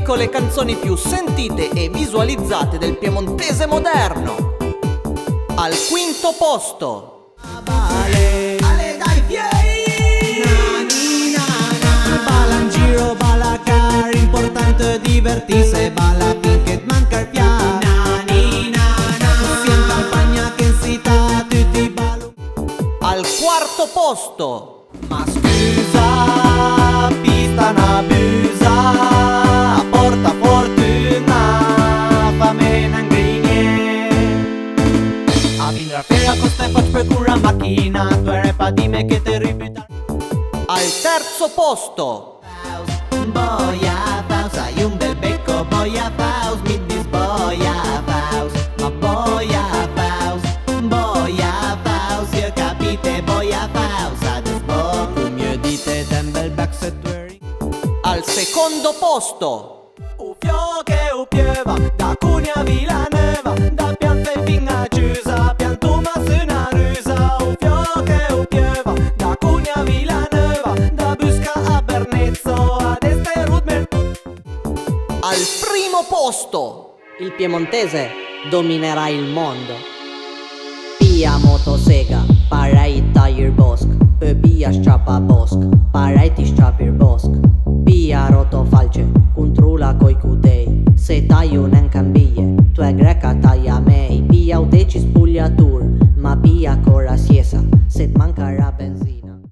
elenco le canzoni più sentite e visualizzate del piemontese moderno. Al quinto posto, Ale dai fiei, balla in giro, balla car, importante divertirsi, balla finché manca il fiato. Sia in campagna che in città, tutti ballano. al quarto posto, Ma scusa, pista n'abusa, porta fortuna, fammi n'angrigne. A vindere a feria costa e faccio per curare macchina, tu eri pa di me che te ributtare. al terzo posto, Boia Faust, hai un bel becco, boia Faust, mi disboia Faust. Ma boia Faust, io capite boia Faust, adesso come dite ten bel back set wearing. al secondo posto, O fiocche o pieva, da Cuneo a Villanova, da Piante fin a Chiusa, piantuma su una rusa. O fiocche o pieva, da Cuneo a Villanova, da Busca a Bernezzo, ad Este Rudmer. al primo posto, Il piemontese dominerà il mondo. Pia motosega, parai tire bosk. Pia strappa bosk, parai ti strappi bosk. Pia rotofalce, controlla coi cutei. Se taglio non cambie, tu è greca taglia mei. Pia udeci spugliatur, ma pia cora siesa, se mancarà benzina.